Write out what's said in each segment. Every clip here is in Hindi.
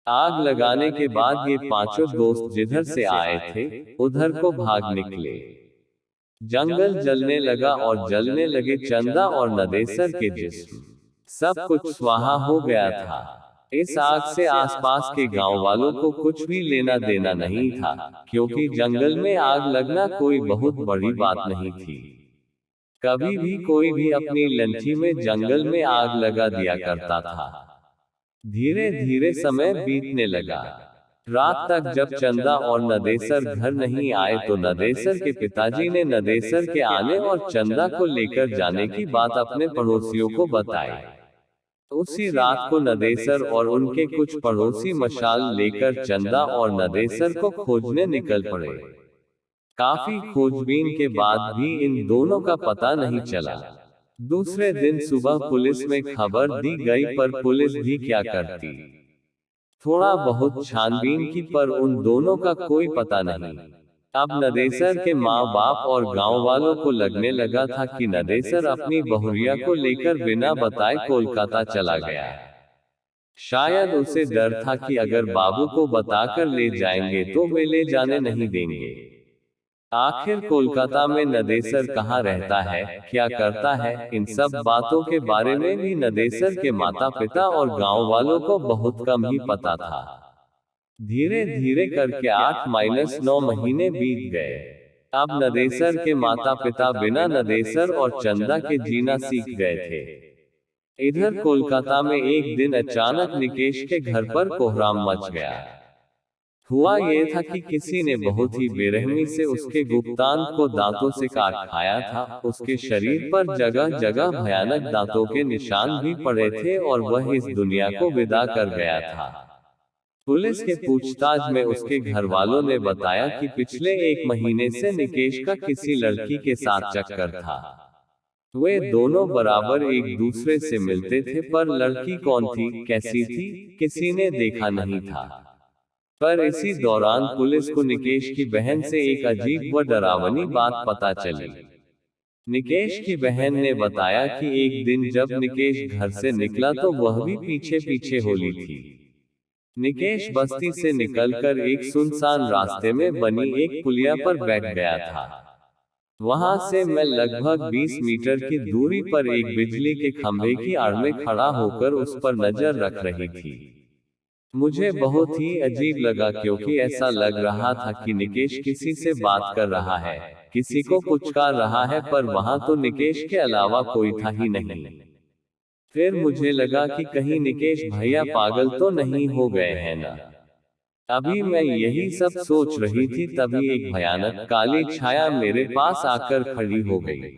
आग लगाने के बाद ये पांचों दोस्त जिधर से आए थे उधर को भाग निकले। जंगल जलने लगा और जलने लगे चंदा और नदेसर के जिस्म। सब कुछ स्वाहा हो गया था। इस आग से आसपास के गांव वालों को कुछ भी लेना देना नहीं था, क्योंकि जंगल में आग लगना कोई बहुत बड़ी बात नहीं थी। कभी भी कोई भी अपनी लंठी में जंगल में आग लगा दिया करता था। धीरे धीरे समय बीतने लगा। रात तक जब चंदा और नदेसर घर नहीं आए तो नदेसर के पिताजी ने नदेसर के आने और चंदा को लेकर जाने की बात अपने पड़ोसियों को बताई। उसी रात को नदेसर और उनके कुछ पड़ोसी मशाल लेकर चंदा और नदेसर को खोजने निकल पड़े। काफी खोजबीन के बाद भी इन दोनों का पता नहीं चला। दूसरे दिन सुबह पुलिस में खबर दी गई, पर पुलिस भी क्या करती। थोड़ा बहुत छानबीन की, पर उन दोनों का कोई पता नहीं। अब नदेसर के माँ बाप और गांव वालों को लगने लगा था कि नदेसर अपनी बहुरिया को लेकर बिना बताए कोलकाता चला गया। शायद उसे डर था कि अगर बाबू को बताकर ले जाएंगे तो वे ले जाने नहीं देंगे। आखिर कोलकाता में नदेसर कहाँ रहता है, क्या करता है, इन सब बातों के बारे में भी नदेसर के माता पिता और गांव वालों को बहुत कम ही पता था। धीरे धीरे करके 8-9 महीने बीत गए। अब नदेसर के माता पिता बिना नदेसर और चंदा के जीना सीख गए थे। इधर कोलकाता में एक दिन अचानक निकेश के घर पर कोहराम मच गया। हुआ ये था कि किसी ने बहुत ही बेरहमी से उसके गुप्तांग को दांतों से काट खाया था। उसके शरीर पर जगह जगह भयानक दांतों के निशान भी पड़े थे और वह इस दुनिया को विदा कर गया था। पुलिस के पूछताछ में उसके घर वालों ने बताया कि पिछले 1 महीने से निकेश का किसी लड़की के साथ चक्कर था। वे दोनों बराबर एक दूसरे से मिलते थे, पर लड़की कौन थी, कैसी थी, किसी ने देखा नहीं था। पर इसी दौरान पुलिस को निकेश की बहन से एक अजीब व डरावनी बात पता चली। निकेश की बहन ने बताया कि एक दिन जब निकेश घर से निकला तो वह भी पीछे पीछे होली थी। निकेश बस्ती से निकलकर एक सुनसान रास्ते में बनी एक पुलिया पर बैठ गया था। वहां से मैं लगभग 20 मीटर की दूरी पर एक बिजली के खंभे की आड़ में खड़ा होकर उस पर नजर रख रही थी। मुझे बहुत ही अजीब लगा, क्योंकि ऐसा लग रहा था कि निकेश किसी से बात कर रहा है, किसी को पुचकार रहा है, पर वहां तो निकेश के अलावा कोई था ही नहीं। फिर मुझे लगा कि कहीं निकेश भैया पागल तो नहीं हो गए हैं ना। अभी मैं यही सब सोच रही थी, तभी एक भयानक काली छाया मेरे पास आकर खड़ी हो गई।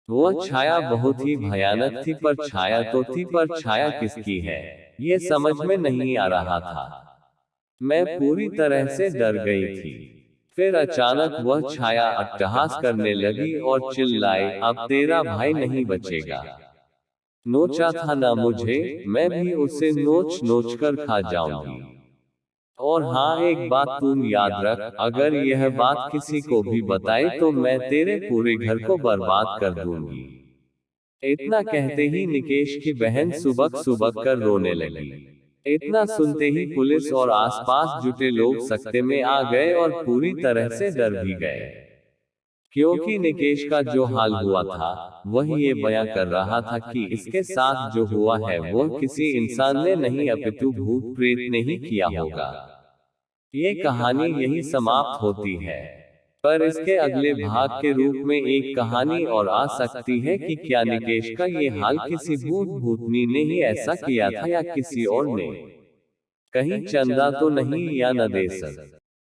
वह छाया बहुत ही भयानक थी, पर छाया तो थी, पर छाया किसकी है ये समझ में नहीं आ रहा था। मैं पूरी तरह से डर गई थी। फिर अचानक वह छाया अट्टहास करने लगी और चिल्लाई, अब तेरा भाई नहीं बचेगा। नोचा था ना मुझे, मैं भी उसे नोच नोच कर खा जाऊंगी। और हाँ, एक बात तुम याद रख, अगर यह बात किसी को भी बताई तो मैं तेरे पूरे घर को बर्बाद कर दूंगी। इतना कहते ही निकेश की बहन सुबक सुबक कर रोने लगी। इतना सुनते ही पुलिस और आसपास जुटे लोग सकते में आ गए और पूरी तरह से डर भी गए, क्योंकि निकेश का जो हाल हुआ था वह ये बयां कर रहा था कि इसके साथ जो हुआ है वह किसी इंसान ने नहीं अपितु भूत प्रेत ने ही किया होगा। ये कहानी यही समाप्त होती है, पर इसके अगले भाग के रूप में एक कहानी और आ सकती है कि क्या निकेश का ये हाल किसी भूत भूतनी ने ही ऐसा किया था या किसी और ने। कहीं चंदा तो नहीं या नदेसर।